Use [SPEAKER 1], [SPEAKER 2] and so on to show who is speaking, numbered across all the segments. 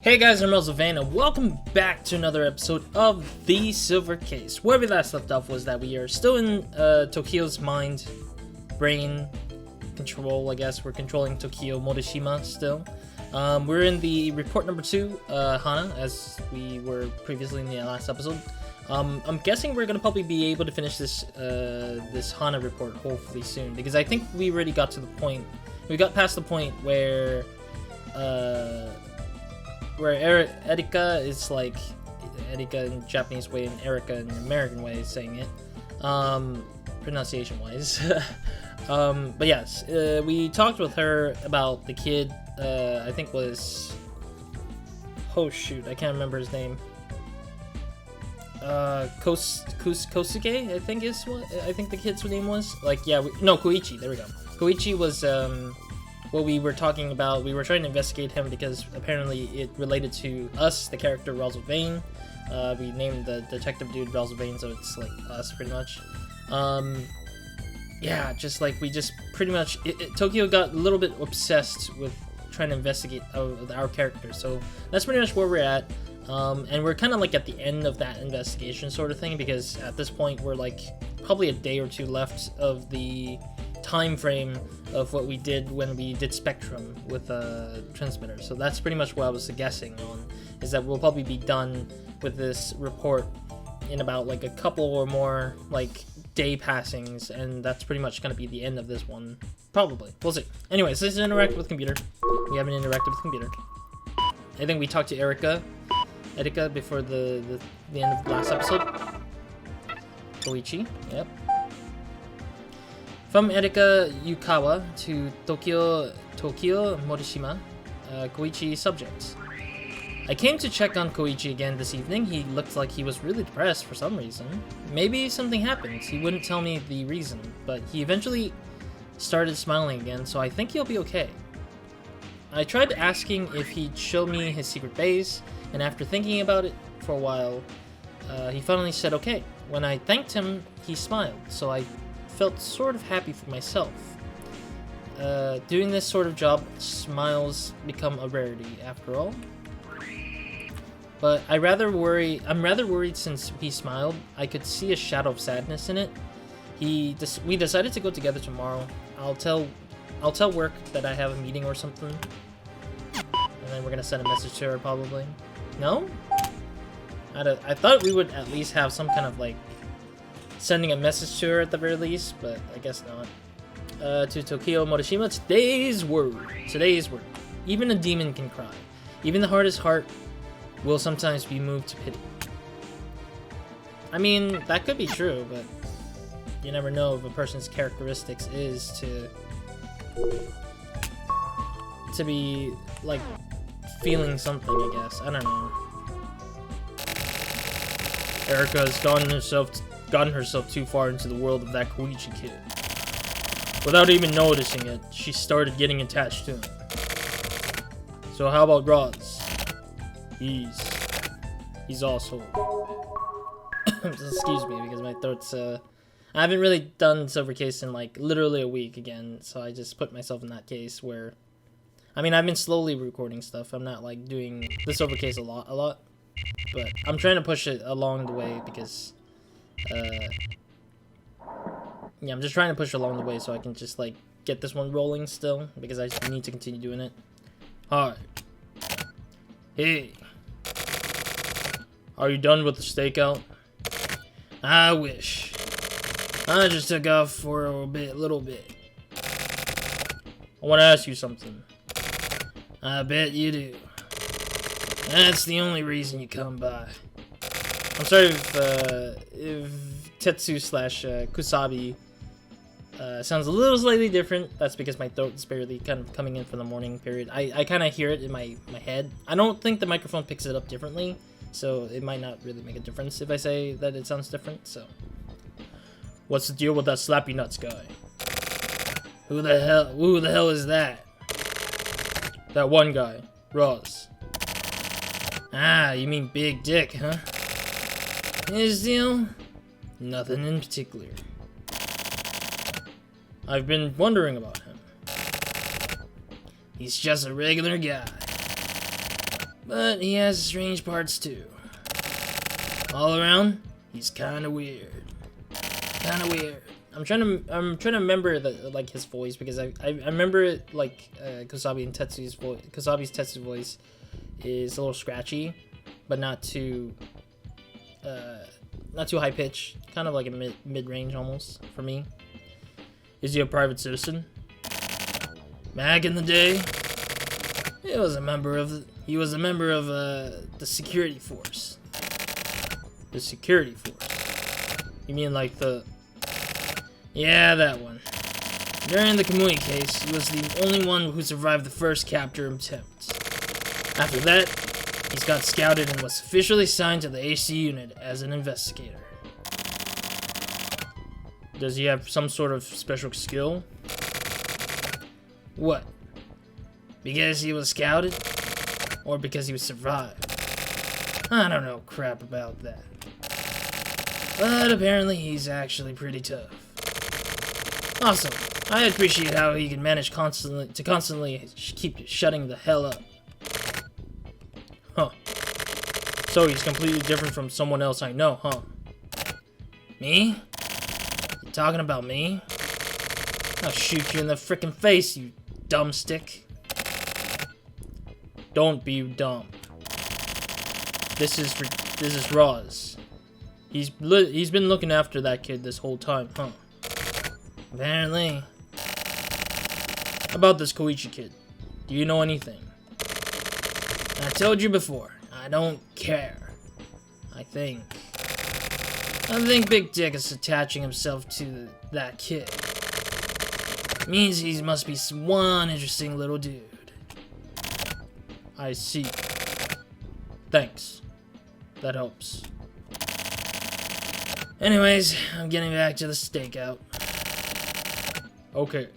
[SPEAKER 1] Hey guys, I'm RozaldVaneGAME and welcome back to another episode of The Silver Case. Where we last left off was that we are still in Tokio's mind, brain control, I guess. We're controlling Tokio Morishima still. We're in the report number 2, Hana, as we were previously in the last episode. I'm guessing we're gonna probably be able to finish this this Hana report hopefully soon, because I think we already got to the point, we got past the point where Erika is like, Erika in Japanese way and Erika in American way is saying it, pronunciation wise. But yes, we talked with her about the kid, I think was, oh shoot, I can't remember his name. Kosuke, I think is what, I think the kid's name was. Like, yeah, Koichi, there we go. Koichi was, what we were talking about. We were trying to investigate him because apparently it related to us, the character RozaldVane. We named the detective dude RozaldVane, so it's like us pretty much. Yeah, just like we just pretty much Tokio got a little bit obsessed with trying to investigate our character, so that's pretty much where we're at. And we're kind of like at the end of that investigation sort of thing, because at this point we're like probably a day or two left of the time frame of what we did when we did Spectrum with transmitter. So that's pretty much what I was guessing on, is that we'll probably be done with this report in about like a couple or more like day passings, and that's pretty much going to be the end of this one, probably. We'll see. Anyways, this is interact with computer. We haven't interacted with computer. I think we talked to Erika before the end of the last episode. Koichi, yep. From Erika Yukawa to Tokio Morishima, Koichi subject. I came to check on Koichi again this evening. He looked like he was really depressed for some reason. Maybe something happened. He wouldn't tell me the reason, but he eventually started smiling again, so I think he'll be okay. I tried asking if he'd show me his secret base, and after thinking about it for a while, he finally said okay. When I thanked him, he smiled, so I felt sort of happy for myself. Doing this sort of job, smiles become a rarity after all. But I'm rather worried since he smiled. I could see a shadow of sadness in it. We decided to go together tomorrow. I'll tell work that I have a meeting or something, and then we're gonna send a message to her probably. No? I thought we would at least have some kind of like sending a message to her at the very least, but I guess not. To Tokio Morishima, today's word. Even a demon can cry. Even the hardest heart will sometimes be moved to pity. I mean, that could be true, but you never know if a person's characteristics is to be like feeling something, I guess. I don't know. Erika has gotten herself too far into the world of that Koichi kid. Without even noticing it, she started getting attached to him. So how about Roz? He's also excuse me, because my throat's I haven't really done Silver Case in like literally a week again, so I just put myself in that case where, I mean, I've been slowly recording stuff. I'm not like doing the Silver Case a lot, but I'm trying to push it along the way because yeah, I'm just trying to push along the way so I can just like get this one rolling still, because I just need to continue doing it. Hi. Hey. Are you done with the stakeout? I wish. I just took off for a little bit. I want to ask you something. I bet you do. That's the only reason you come by. I'm sorry if Tetsu / Kusabi sounds a little slightly different. That's because my throat is barely kind of coming in from the morning period. I kind of hear it in my head. I don't think the microphone picks it up differently, so it might not really make a difference if I say that it sounds different. So, what's the deal with that Slappy Nuts guy? Who the hell is that? That one guy, Roz. Ah, you mean Big Dick, huh? His deal? Nothing in particular. I've been wondering about him. He's just a regular guy. But he has strange parts too. All around, he's kinda weird. Kinda weird. I'm trying to remember like his voice, because I remember it like Kosabi and Tetsu's voice. Kosabi's Tetsu's voice is a little scratchy, but not too high pitch. Kind of like a mid range almost for me. Is he a private citizen? Back in the day, he was a member of the security force. The security force. You mean like the... Yeah, that one. During the Kamui case, he was the only one who survived the first capture attempt. After that, he's got scouted and was officially assigned to the AC unit as an investigator. Does he have some sort of special skill? What? Because he was scouted? Or because he was survived? I don't know crap about that. But apparently he's actually pretty tough. Awesome. I appreciate how he can manage to constantly keep shutting the hell up. Huh. So he's completely different from someone else I know, huh? Me? You talking about me? I'll shoot you in the frickin' face, you dumb stick. Don't be dumb. This is Roz. He's been looking after that kid this whole time, huh? Apparently. About this Koichi kid, do you know anything? I told you before, I don't care. I think Big Dick is attaching himself to that kid. Means he must be one interesting little dude. I see. Thanks. That helps. Anyways, I'm getting back to the stakeout. Okay.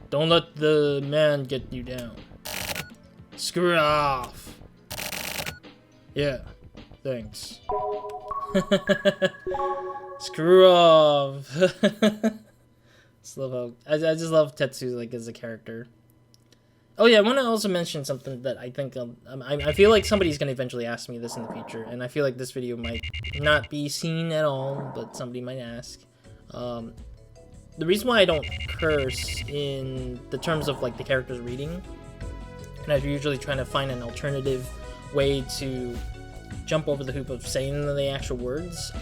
[SPEAKER 1] Don't let the man get you down. Screw off. Yeah. Thanks. Screw off. I just love Tetsu like as a character. Oh yeah, I want to also mention something that I think I feel like somebody's gonna eventually ask me this in the future, and I feel like this video might not be seen at all, but somebody might ask. The reason why I don't curse in the terms of like the character's reading, and I'm usually trying to find an alternative way to jump over the hoop of saying the actual words.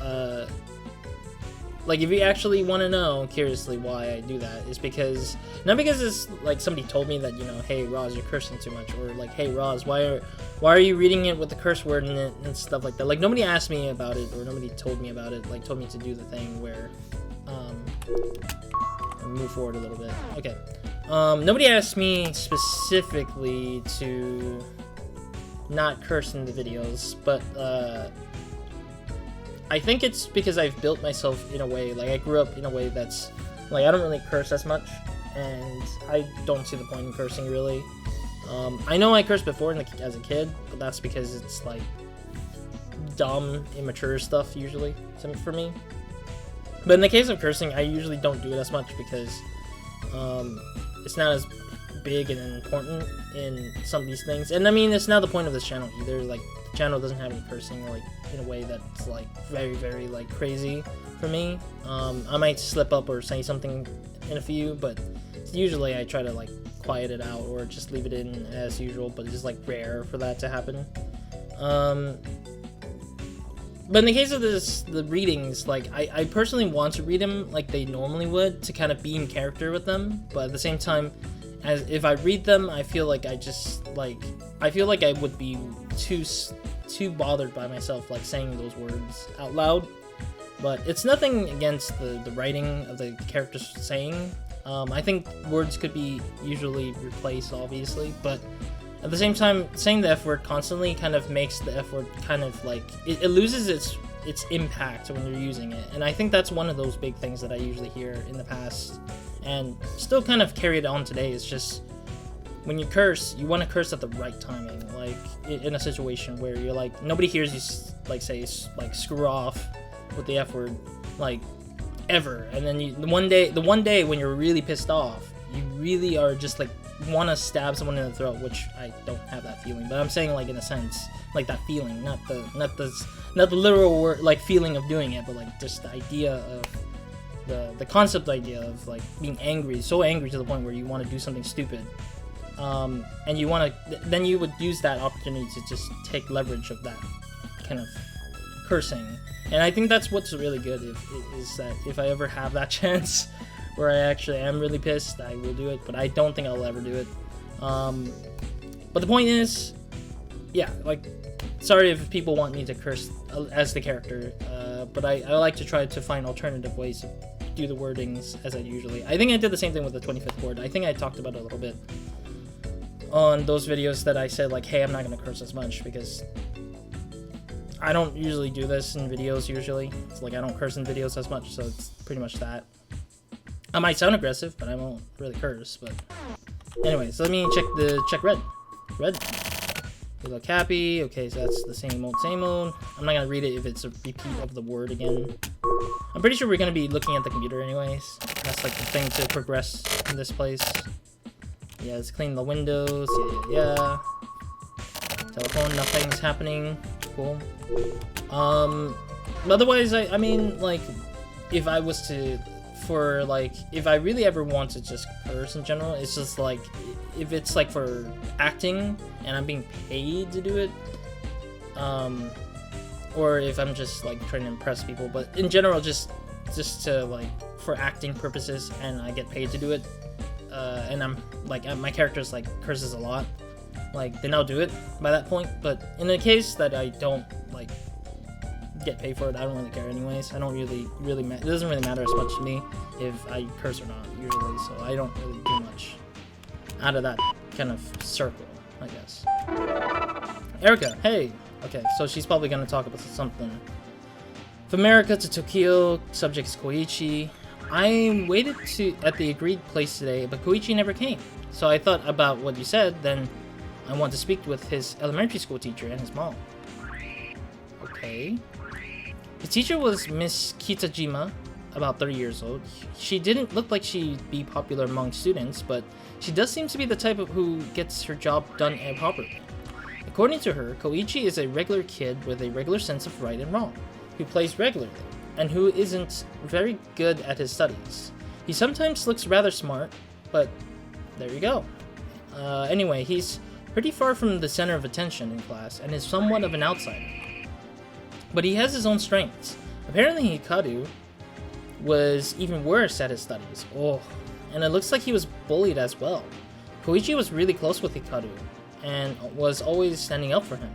[SPEAKER 1] Like, if you actually want to know, curiously, why I do that, is because, not because it's, like, somebody told me that, you know, hey, Roz, you're cursing too much, or, like, hey, Roz, why are you reading it with the curse word in it, and stuff like that. Like, nobody asked me about it, or nobody told me about it, like, told me to do the thing where, move forward a little bit. Okay. Nobody asked me specifically to not curse in the videos, but, I think it's because I've built myself in a way, like I grew up in a way that's, like I don't really curse as much, and I don't see the point in cursing really. I know I cursed before as a kid, but that's because it's like dumb, immature stuff usually for me. But in the case of cursing, I usually don't do it as much because it's not as big and important in some of these things. And I mean, it's not the point of this channel either. Like, the channel doesn't have any cursing, like, in a way that's, like, very, very, like, crazy for me. I might slip up or say something in a few, but usually I try to, like, quiet it out or just leave it in as usual, but it's just, like, rare for that to happen. But in the case of the readings, like, I personally want to read them like they normally would to kind of be in character with them, but at the same time, as if I read them, I feel like I would be too bothered by myself, like, saying those words out loud. But it's nothing against the writing of the characters saying. I think words could be usually replaced, obviously, but at the same time, saying the F word constantly kind of makes the F word kind of like, it loses its impact when you're using it. And I think that's one of those big things that I usually hear in the past, and still kind of carry it on today. It's just, when you curse, you want to curse at the right timing, like in a situation where you're like, nobody hears you like say like screw off with the F word, like, ever. And then the one day when you're really pissed off, you really are just like want to stab someone in the throat, which I don't have that feeling, but I'm saying like in a sense, like that feeling, not the literal word, like feeling of doing it, but like just the idea of the concept idea of like being angry, so angry to the point where you want to do something stupid, and you want to, then you would use that opportunity to just take leverage of that kind of cursing. And I think that's what's really good, is that if I ever have that chance where I actually am really pissed, I will do it, but I don't think I'll ever do it. But the point is, yeah, like, sorry if people want me to curse as the character, but I like to try to find alternative ways to do the wordings as I usually. I think I did the same thing with the 25th word. I think I talked about it a little bit on those videos that I said, like, hey, I'm not going to curse as much, because I don't usually do this in videos usually. It's like I don't curse in videos as much, so it's pretty much that. I might sound aggressive, but I won't really curse. But anyways, let me check red. Red. Little Cappy. Okay, so that's the same old, same old. I'm not gonna read it if it's a repeat of the word again. I'm pretty sure we're gonna be looking at the computer anyways. That's like the thing to progress in this place. Yeah, let's clean the windows. Yeah. Telephone, nothing's happening. Cool. Otherwise, I mean, like, if I was to, if I really ever want to just curse in general, it's just like, if it's like for acting and I'm being paid to do it, or if I'm just like trying to impress people, but in general, just to like, for acting purposes and I get paid to do it, and I'm like, my character's like curses a lot, like, then I'll do it by that point. But in the case that I don't like get paid for it, I don't really care anyways. I don't really it doesn't really matter as much to me if I curse or not usually, so I don't really do much out of that kind of circle, I guess. Erica, hey. Okay, so she's probably gonna talk about something. From America to Tokio, subject's Koichi. I waited at the agreed place today, but Koichi never came. So I thought about what you said, then I want to speak with his elementary school teacher and his mom. Okay. The teacher was Miss Kitajima, about 30 years old. She didn't look like she'd be popular among students, but she does seem to be the type of who gets her job done properly. According to her, Koichi is a regular kid with a regular sense of right and wrong, who plays regularly, and who isn't very good at his studies. He sometimes looks rather smart, but there you go. Anyway, he's pretty far from the center of attention in class, and is somewhat of an outsider. But he has his own strengths. Apparently Hikaru was even worse at his studies. Oh, and it looks like he was bullied as well. Koichi was really close with Hikaru, and was always standing up for him.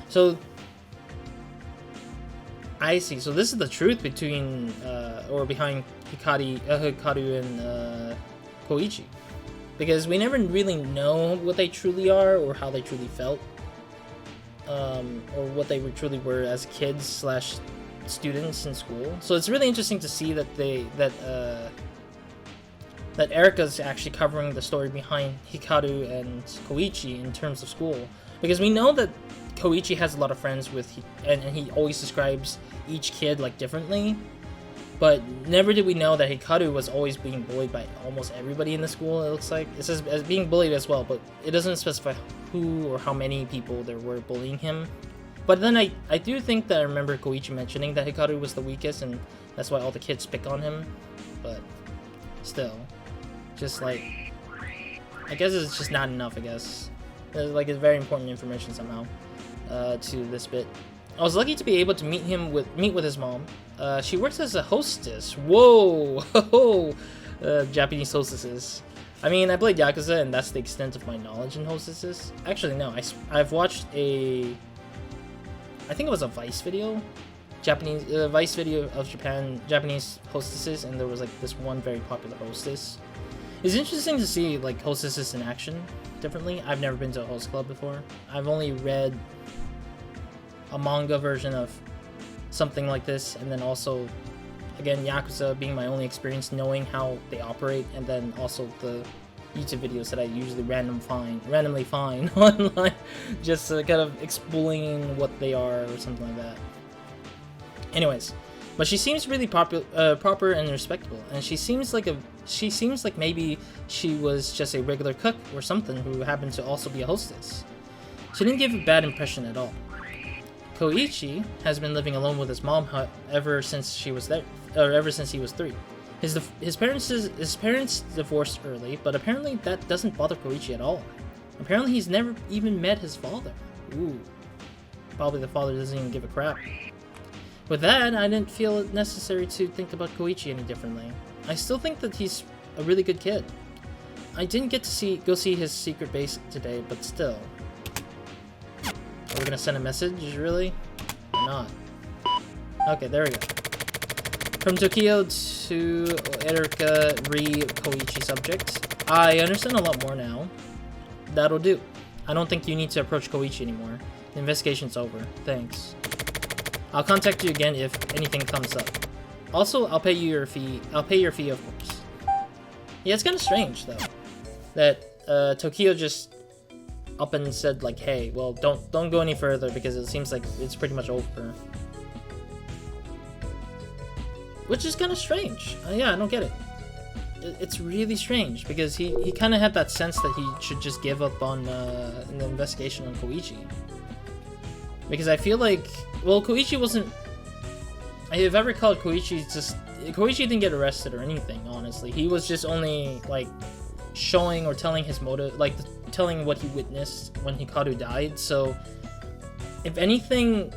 [SPEAKER 1] So, I see. So this is the truth behind Hikaru and Koichi. Because we never really know what they truly are, or how they truly felt. Or what they truly were as kids / students in school. So it's really interesting to see that that Erica's actually covering the story behind Hikaru and Koichi in terms of school, because we know that Koichi has a lot of friends and he always describes each kid like differently, but never did we know that Hikaru was always being bullied by almost everybody in the school. It looks like it says as being bullied as well, but it doesn't specify who or how many people there were bullying him. But then I do think that I remember Koichi mentioning that Hikaru was the weakest, and that's why all the kids pick on him. But still, just like, I guess it's just not enough, I guess. Like, it's very important information somehow to this bit. I was lucky to be able to meet with his mom. She works as a hostess. Whoa! Japanese hostesses. I mean, I played Yakuza, and that's the extent of my knowledge in hostesses. Actually, no. I've watched I think it was a Vice video. Vice video of Japanese hostesses, and there was like this one very popular hostess. It's interesting to see like hostesses in action differently. I've never been to a host club before. I've only read a manga version of something like this, and then also, again, Yakuza being my only experience knowing how they operate, and then also the YouTube videos that I usually randomly find online, just kind of explaining what they are or something like that. Anyways, But she seems really proper and respectable, and she seems like maybe she was just a regular cook or something who happened to also be a hostess. She didn't give a bad impression at all. Koichi has been living alone with his mom ever since he was 3. His parents divorced early, but apparently that doesn't bother Koichi at all. Apparently he's never even met his father. Ooh. Probably the father doesn't even give a crap. With that, I didn't feel it necessary to think about Koichi any differently. I still think that he's a really good kid. I didn't get to go see his secret base today, but still. Are we gonna send a message, really? Or not? Okay, there we go. From Tokio to Erika Koichi subject. I understand a lot more now. That'll do. I don't think you need to approach Koichi anymore. The investigation's over. Thanks. I'll contact you again if anything comes up. Also, I'll pay you your fee. I'll pay your fee, of course. Yeah, it's kind of strange though that Tokio just up and said like, "Hey, well, don't go any further because it seems like it's pretty much over." Which is kind of strange. Yeah, I don't get it. It's really strange because he kind of had that sense that he should just give up on the investigation on Koichi. Because I feel like, well, Koichi wasn't. If I recall, Koichi didn't get arrested or anything. Honestly, he was just only like showing or telling his motive, like telling what he witnessed when Hikaru died. So, if anything.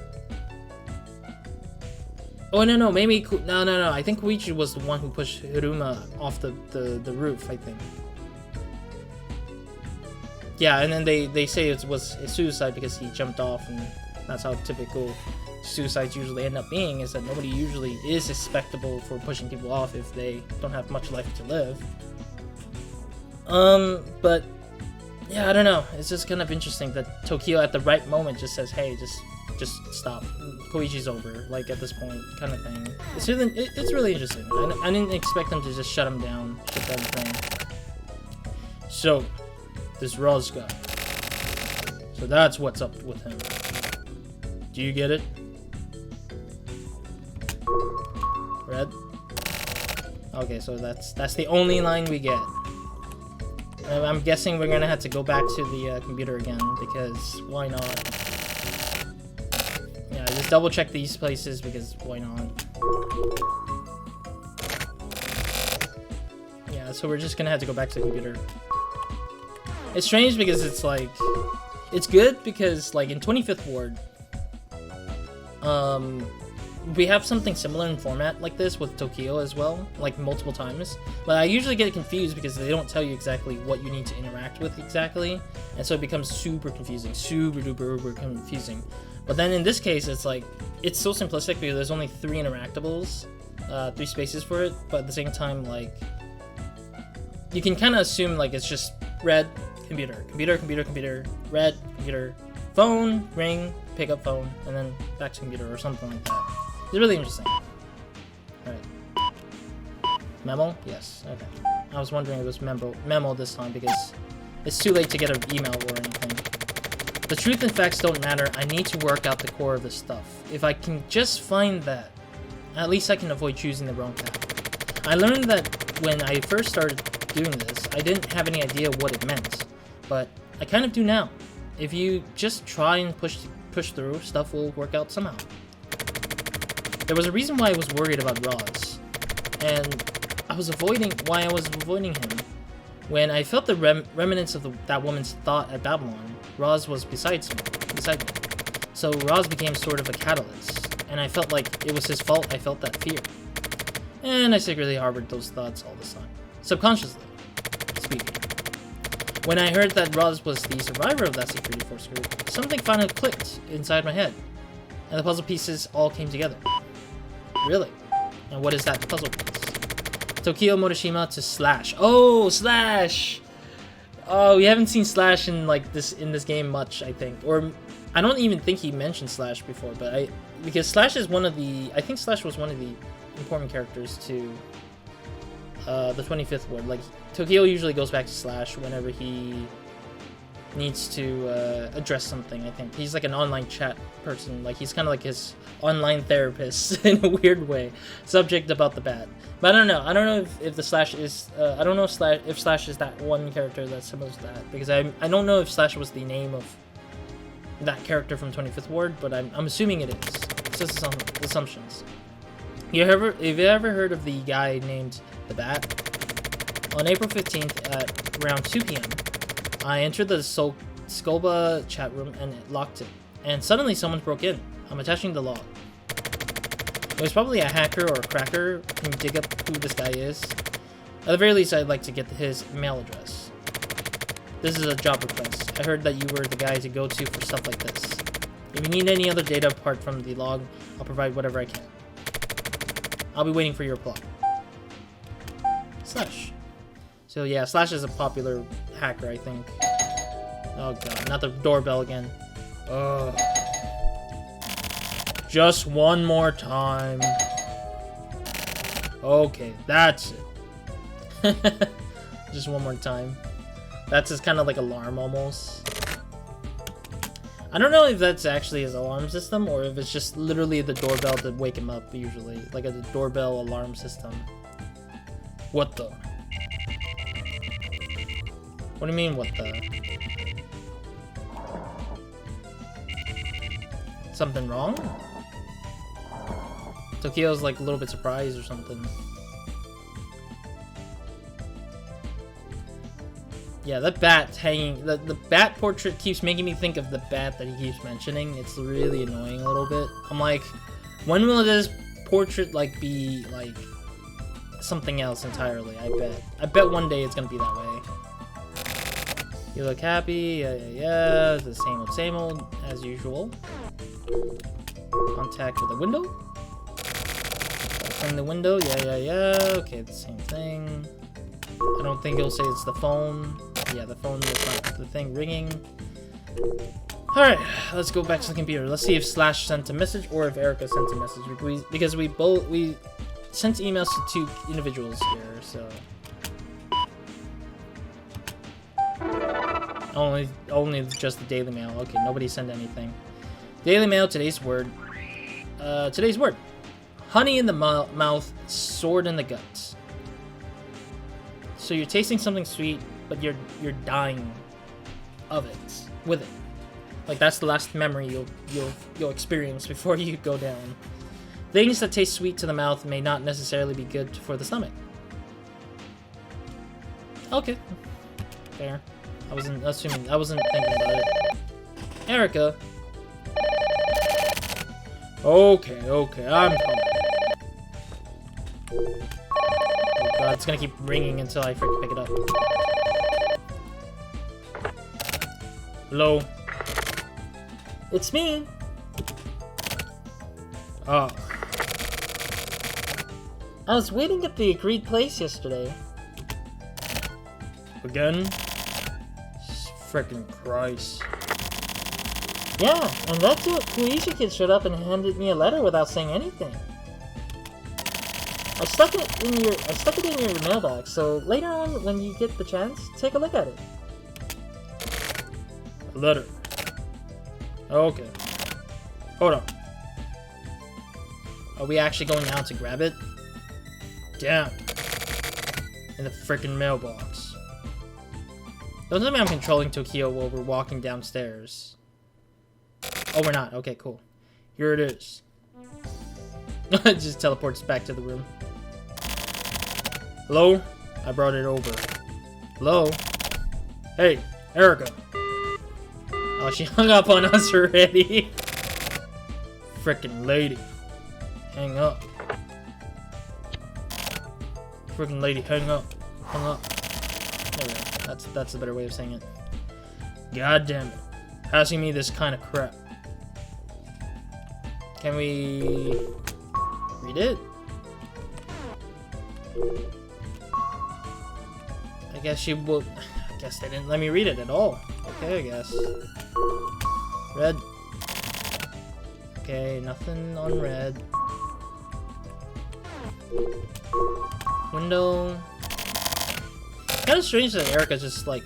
[SPEAKER 1] Oh no, maybe no. I think Koichi was the one who pushed Hiruma off the roof, I think. Yeah, and then they say it was a suicide because he jumped off, and that's how typical suicides usually end up being, is that nobody usually is suspectable for pushing people off if they don't have much life to live. But yeah, I don't know. It's just kind of interesting that Tokio at the right moment just says, "Hey, just stop. Koichi's over." Like at this point, kind of thing. It's really interesting. I didn't expect them to just shut him down, shut down the thing. So, this Roz guy. So that's what's up with him. Do you get it? Red? Okay, so that's the only line we get. I'm guessing we're gonna have to go back to the computer again, because why not? Yeah, just double check these places because why not? Yeah, so we're just gonna have to go back to the computer. It's strange because it's like, it's good because like in 25th Ward, we have something similar in format like this with Tokio as well, like multiple times. But I usually get confused because they don't tell you exactly what you need to interact with exactly, and so it becomes super confusing, super duper confusing. But then in this case, it's like, it's so simplistic because there's only 3 interactables, 3 spaces for it, but at the same time, like, you can kind of assume like it's just red, computer, red, computer, phone, ring, pick up phone, and then back to computer or something like that. It's really interesting. Alright. Memo? Yes, okay. I was wondering if it was Memo this time because it's too late to get an email or anything. The truth and facts don't matter. I need to work out the core of this stuff. If I can just find that, at least I can avoid choosing the wrong path. I learned that when I first started doing this, I didn't have any idea what it meant, but I kind of do now. If you just try and push through, stuff will work out somehow. There was a reason why I was worried about Roz, and I was avoiding him. When I felt the remnants of that woman's thought at Babylon, Roz was beside me. So Roz became sort of a catalyst, and I felt like it was his fault I felt that fear. And I secretly harbored those thoughts all the time. Subconsciously speaking. When I heard that Roz was the survivor of that security force group, something finally clicked inside my head, and the puzzle pieces all came together. Really? And what is that puzzle piece? Tokio Morishima to Slash. Oh, Slash! Oh, we haven't seen Slash in like in this game much, I think. Or I don't even think he mentioned Slash before, but because Slash is one of the, I think Slash was one of the important characters to the 25th Ward. Like Tokio usually goes back to Slash whenever he needs to address something, I think. He's like an online chat person. Like, he's kind of like his online therapist in a weird way. Subject about the bat. But I don't know. I don't know if the Slash is... I don't know if Slash is that one character that's supposed to that. Because I don't know if Slash was the name of that character from 25th Ward, but I'm assuming it is. It's just some assumptions. Have you ever heard of the guy named the Bat? On April 15th at around 2 p.m., I entered the Skolba chat room and it locked it. And suddenly someone broke in. I'm attaching the log. It was probably a hacker or a cracker. Can you dig up who this guy is? At the very least, I'd like to get his mail address. This is a job request. I heard that you were the guy to go to for stuff like this. If you need any other data apart from the log, I'll provide whatever I can. I'll be waiting for your reply. Slash. So yeah, Slash is a popular hacker, I think. Oh god, not the doorbell again. Ugh. Just one more time. Okay, that's it. Just one more time. That's his kind of like alarm almost. I don't know if that's actually his alarm system or if it's just literally the doorbell to wake him up usually. Like a doorbell alarm system. What the? What do you mean, what the? Something wrong? Tokio's like a little bit surprised or something. Yeah, that bat hanging, the bat portrait keeps making me think of the bat that he keeps mentioning. It's really annoying a little bit. I'm like, when will this portrait like be like something else entirely? I bet one day it's gonna be that way. You look happy, yeah, the same old, as usual. Contact with the window. From the window, yeah, okay, the same thing. I don't think it'll say it's the phone. Yeah, the phone is not the thing ringing. Alright, let's go back to the computer. Let's see if Slash sent a message or if Erica sent a message. Because we sent emails to 2 individuals here, so... Only just the Daily Mail. Okay, nobody sent anything. Daily Mail, today's word. Today's word. Honey in the mouth, sword in the guts. So you're tasting something sweet, but you're dying of it, with it. Like that's the last memory you'll experience before you go down. Things that taste sweet to the mouth may not necessarily be good for the stomach. Okay, fair. I wasn't thinking about it. Erica. Okay, I'm coming. Oh god, it's gonna keep ringing until I freaking pick it up. Hello? It's me! Oh. I was waiting at the agreed place yesterday. Again? Frickin' Christ. Yeah, and that's it. Koichi kid showed up and handed me a letter without saying anything. I stuck it in your mailbox, so later on when you get the chance, take a look at it. A letter. Okay. Hold on. Are we actually going out to grab it? Damn. In the frickin' mailbox. Don't tell me I'm controlling Tokio while we're walking downstairs. Oh, we're not. Okay, cool. Here it is. It just teleports back to the room. Hello? I brought it over. Hello? Hey, Erica. Oh, she hung up on us already. Frickin' lady. Hang up. Frickin' lady, hang up. Hung up. There we go. That's a better way of saying it. God damn it. Passing me this kind of crap. Can we read it? I guess she will. I guess they didn't let me read it at all. Okay, I guess. Red. Okay, nothing on red. Window. Kind of strange that Erica just like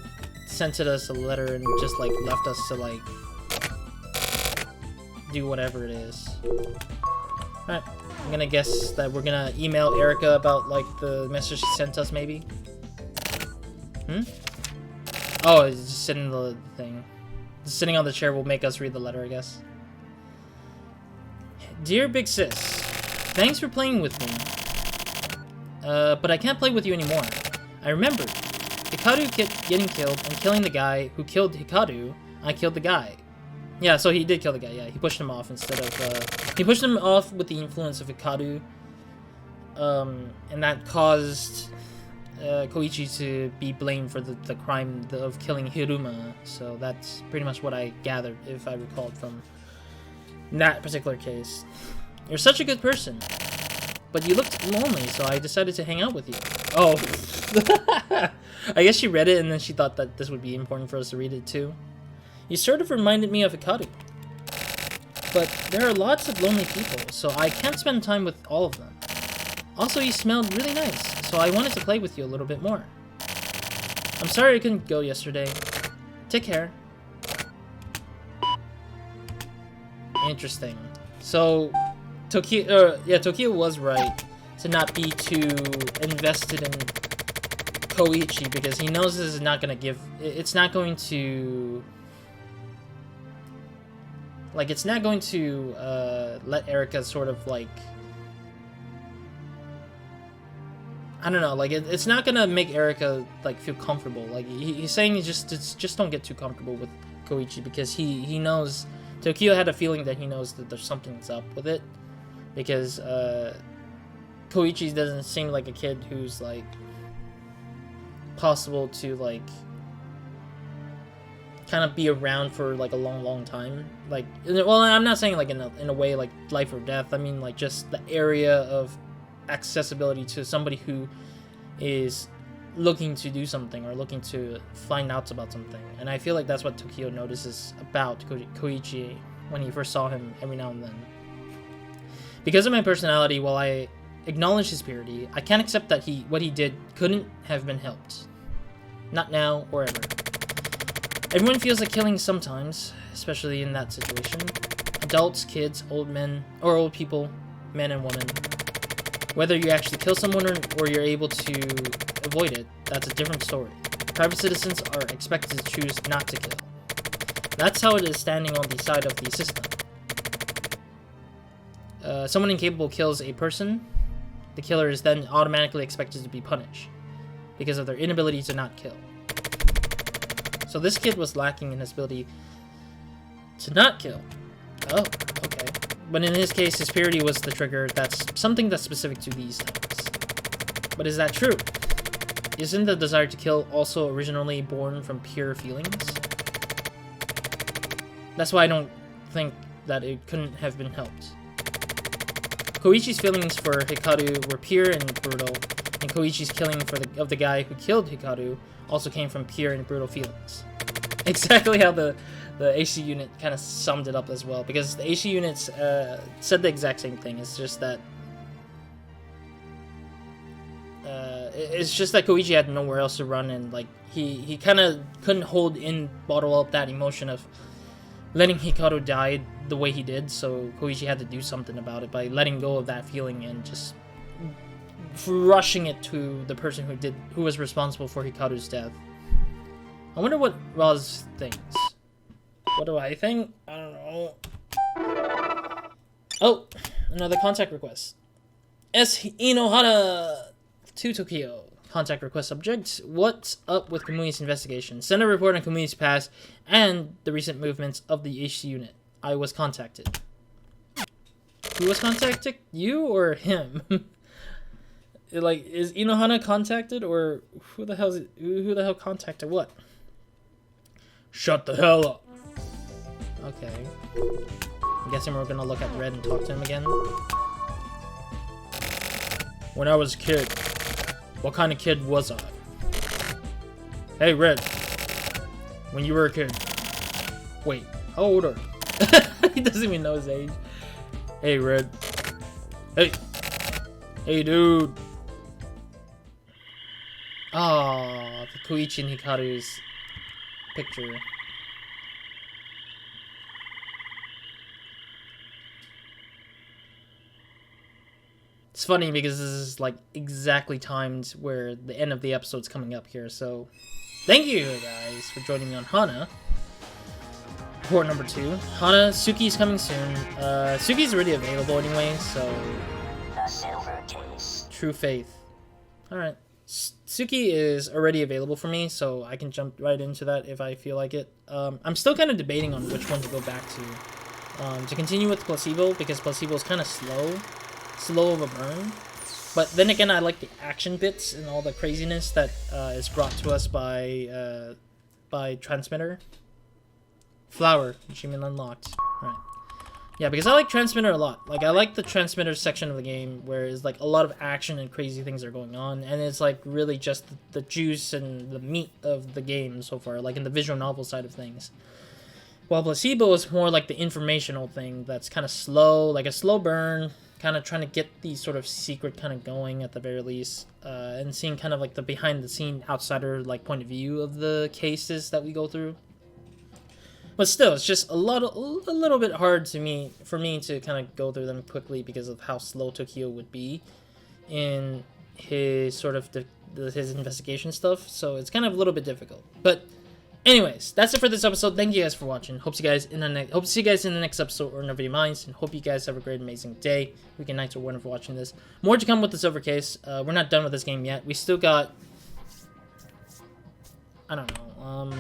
[SPEAKER 1] sent us a letter and just like left us to like do whatever it is. Alright, I'm gonna guess that we're gonna email Erica about like the message she sent us, maybe. Oh, it's just sitting in the thing. Just sitting on the chair will make us read the letter, I guess. Dear Big Sis, thanks for playing with me. But I can't play with you anymore. I remembered. Hikaru getting killed and killing the guy who killed Hikaru. I killed the guy. Yeah, so he did kill the guy, yeah. He pushed him off instead of, he pushed him off with the influence of Hikaru. And that caused Koichi to be blamed for the crime of killing Hiruma. So that's pretty much what I gathered, if I recalled from that particular case. You're such a good person. But you looked lonely, so I decided to hang out with you. Oh. I guess she read it and then she thought that this would be important for us to read it too. You sort of reminded me of Hikaru. But there are lots of lonely people, so I can't spend time with all of them. Also, you smelled really nice, so I wanted to play with you a little bit more. I'm sorry I couldn't go yesterday. Take care. Interesting. So, Tokio was right to not be too invested in Koichi because he knows this is not going to give... It's not going to... Like, it's not going to let Erica sort of, like... I don't know, like, it's not going to make Erica, like, feel comfortable. Like, he's saying you just don't get too comfortable with Koichi because he knows... Tokio had a feeling that he knows that there's something's up with it. Because Koichi doesn't seem like a kid who's, like, possible to, like, kind of be around for, like, a long time. Like, well, I'm not saying, like, in a way, like, life or death. I mean, like, just the area of accessibility to somebody who is looking to do something or looking to find out about something. And I feel like that's what Tokio notices about Koichi when he first saw him every now and then. Because of my personality, while I acknowledge his purity, I can't accept that what he did couldn't have been helped. Not now or ever. Everyone feels like killing sometimes, especially in that situation. Adults, kids, old men, or old people, men and women. Whether you actually kill someone or you're able to avoid it, that's a different story. Private citizens are expected to choose not to kill. That's how it is standing on the side of the system. Someone incapable kills a person, the killer is then automatically expected to be punished because of their inability to not kill. So this kid was lacking in his ability to not kill. Oh, okay. But in his case, his purity was the trigger. That's something that's specific to these times. But is that true? Isn't the desire to kill also originally born from pure feelings? That's why I don't think that it couldn't have been helped. Koichi's feelings for Hikaru were pure and brutal, and Koichi's killing of the guy who killed Hikaru also came from pure and brutal feelings. Exactly how the AC unit kind of summed it up as well, because the AC units said the exact same thing. It's just that Koichi had nowhere else to run, and like he kind of couldn't bottle up that emotion of letting Hikaru die the way he did, so Koichi had to do something about it by letting go of that feeling and just rushing it to the person who was responsible for Hikaru's death. I wonder what Roz thinks. What do I think? I don't know. Oh, another contact request. S. Inohara to Tokyo. Contact request subject. What's up with Kamui's investigation? Send a report on Kamui's past and the recent movements of the HC unit. I was contacted. Who was contacted? You or him? Like, is Inohara contacted, or who the hell contacted what? Shut the hell up. Okay. I'm guessing we're gonna look at Red and talk to him again. When I was a kid, what kind of kid was I? Hey, Red. When you were a kid. Wait, how old are you? He doesn't even know his age. Hey, Red. Hey. Hey, dude. Oh, the Koichi and Hikaru's picture. It's funny because this is like exactly timed where the end of the episode's coming up here, so thank you guys for joining me on Hana. Report number 2. Hana, Suki's coming soon. Suki's already available anyway, so True Faith. Alright. Suki is already available for me, so I can jump right into that if I feel like it. I'm still kind of debating on which one to go back to. To continue with Placebo, because Placebo is kind of slow of a burn. But then again, I like the action bits and all the craziness that is brought to us by Transmitter. Flower, achievement unlocked. Right. Yeah, because I like Transmitter a lot. Like, I like the Transmitter section of the game where it's like a lot of action and crazy things are going on, and it's like really just the juice and the meat of the game so far, like in the visual novel side of things. While Placebo is more like the informational thing that's kind of slow, like a slow burn, kind of trying to get the sort of secret kind of going at the very least, and seeing kind of like the behind the scene outsider like point of view of the cases that we go through. But still, it's just a little bit hard for me to kind of go through them quickly because of how slow Tokio would be in his sort of his investigation stuff. So it's kind of a little bit difficult. But anyways, that's it for this episode. Thank you guys for watching. Hope to see you guys in the next episode or Nobody Minds, and hope you guys have a great, amazing day, weekend, nights, or whenever watching this. More to come with the Silver Case. We're not done with this game yet. We still got, I don't know.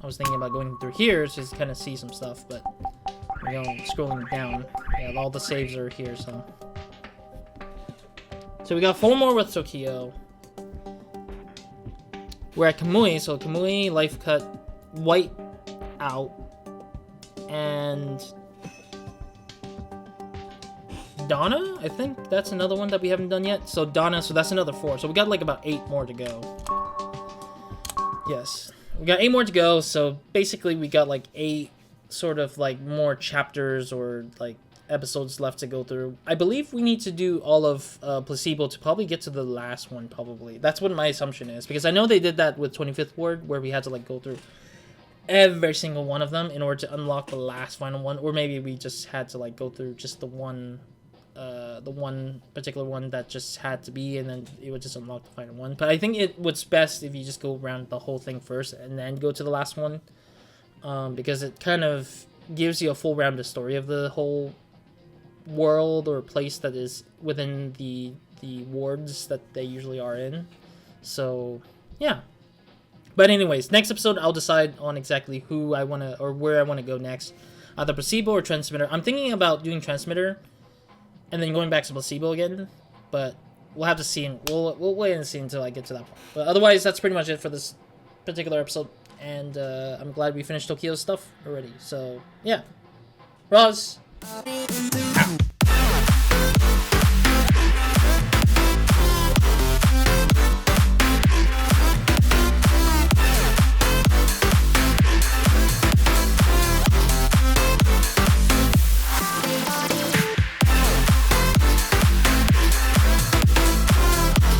[SPEAKER 1] I was thinking about going through here to just kind of see some stuff, but you know, scrolling down, yeah, all the saves are here. So we got 4 more with Tokio. We're at Kamui, so Kamui, Life Cut, White Out, and Donna, I think that's another one that we haven't done yet. So Donna, so that's another 4. So we got like about 8 more to go. Yes. We got 8 more to go, so basically we got like 8 sort of like more chapters or like episodes left to go through. I believe we need to do all of Placebo to probably get to the last one, probably. That's what my assumption is, because I know they did that with 25th Ward, where we had to like go through every single one of them in order to unlock the last final one, or maybe we just had to like go through just the one particular one that just had to be, and then it would just unlock the final one. But I think it was best if you just go around the whole thing first and then go to the last one, because it kind of gives you a full rounded story of the whole world or place that is within the wards that they usually are in. So yeah. But anyways, next episode I'll decide on exactly who I want to, or where I want to go next, either Placebo or Transmitter. I'm thinking about doing Transmitter and then going back to Placebo again, but we'll have to see, and we'll wait and see until I get to that point. But otherwise, that's pretty much it for this particular episode, and I'm glad we finished Tokyo's stuff already. So yeah, Roz.